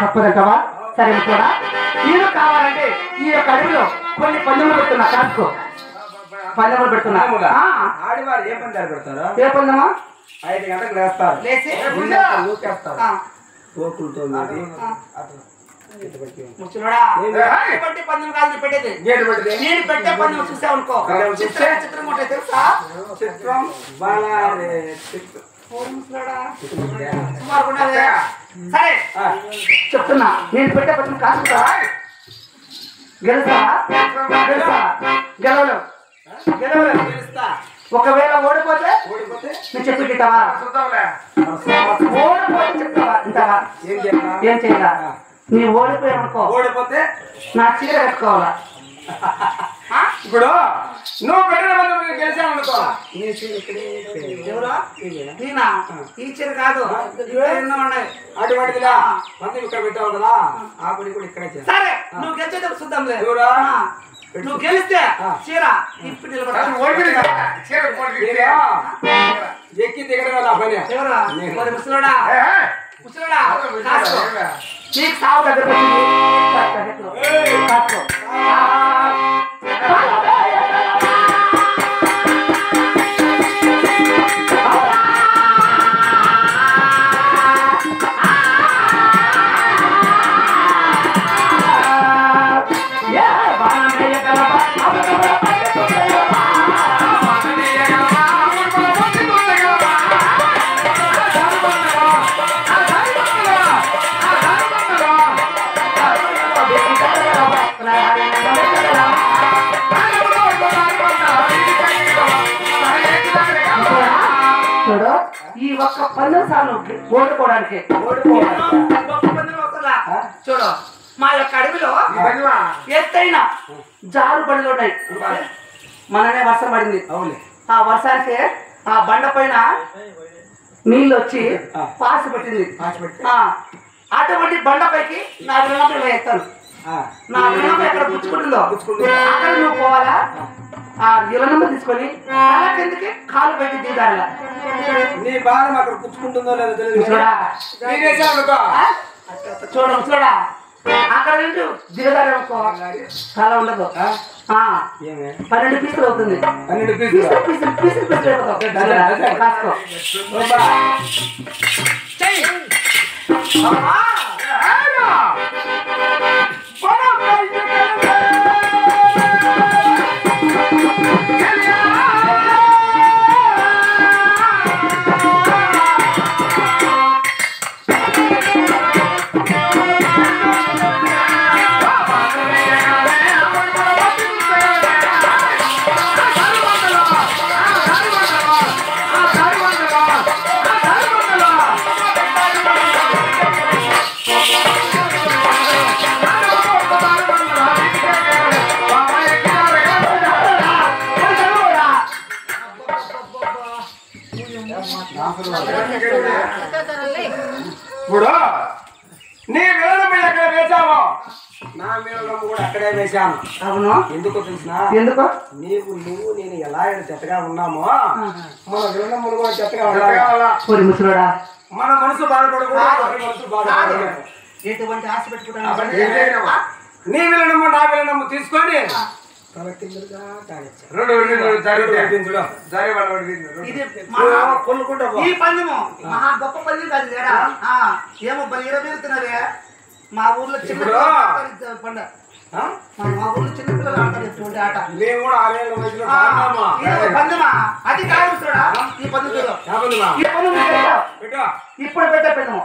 తప్పదంటవా? సరే కూడా నేను కావాలంటే ఈ యొక్క అడవిలో కొన్ని పందెములు పెడుతున్నా. కాసుకో, పందెములు పెడుతున్నా. ఆడివారు ఏ పందాలు పెడతారు? ఏ పందెమా? 5 గంటలకు లేస్తారు, లేచి ఊకేస్తారు. గోకులతో పందెం కాదు పెట్టేది. నేను పెట్టే పందెం చూసావు అనుకో, చిత్రం ఉంటాయి తెలుసా? చిత్రం బాలారే సరే చెప్తున్నా, నేను పెట్టే పట్టిన కాసుకుంటా. గెలుస్తా గెలవలేవు. ఒకవేళ ఓడిపోతే నువ్వు చెప్పి తింటావా? ఓడిపోతే చెప్తావా తింటావా? ఏం చేయాలా? నీ ఓడిపోయావనుకో, ఓడిపోతే నా చీర కట్టుకోవాలా? ఇప్పుడు నువ్వు పెట్టిన మంది గెలిచామనుకో, ఎవరా? నేనా? ఈ చీర కాదు, ఉన్నాయి అటువంటిదిలా మంది ఇక్కడ పెట్టావు కదా, ఆ పని కూడా ఇక్కడే చేస్తా. సరే నువ్వు గెలిచేటప్పుడు చూద్దాం లేదు. నువ్వు గెలిస్తే చీర ఇప్పుడు ఎక్కి దిగడం ఆ పని. ఎవరా? ముసలోడా ముసలోడా, నీకు సాగు దగ్గర ఈ ఒక్క పందెం సార్లు ఓడిపోవడానికి చూడు. మా యొక్క అడవిలో ఎత్తైన జారు బండ్లు ఉన్నాయి. మననే వర్షం పడింది. ఆ వర్షానికి ఆ బండ పైన నీళ్ళు వచ్చి పాసి పెట్టింది. అటువంటి బండపైకి నా వినోదం ఎత్తాను. నా వినోదం ఎక్కడ పుచ్చుకుంటుందో అక్కడ నువ్వు పోవాలా? ఆ ఇలనమ్మ తీసుకొని అలా కిందకి కాలు పెట్టి దిగాల. నీ భారం అక్కడ పుచ్చుకుంటుందో లేదో తెలియదు. చూడ చూడా, అక్కడ నుండి దిగదారనుకో చాలా ఉండదు. 12 పీసులు అవుతుంది. 12 పీసులు కాసుకో. నా విలనమ్మ కూడా అక్కడే వేశాను. అవును. ఎందుకో తెలిసినా? ఎందుకో? నువ్వు నేను ఎలా చెత్తగా ఉన్నామో మన విలనమ్మలు కూడా చెత్తగా ఉండాలి. ముసలోడా, మన మనసు బాధపడకూడదు, మనసు బాధపడకూడదు. ఎటువంటి ఆశ పెట్టుకుంటా నీ విలనమ్మ నా విలనమ్మ తీసుకొని ఈ పందెము మహా గొప్ప పందెం కాదు కదా. ఏమో బలిరబెడుతున్నదే. మా ఊర్లో చిన్న పండుగ, మా ఊర్లో చిన్న పిల్లలు ఆడతారు ఎటువంటి ఆట. మేము కూడా 6 ఏళ్ళ వయసులో పందెమా అది కాదు చూడా. ఈ పందులో ఈ పందు ఇప్పుడు పెట్టే పెద్దము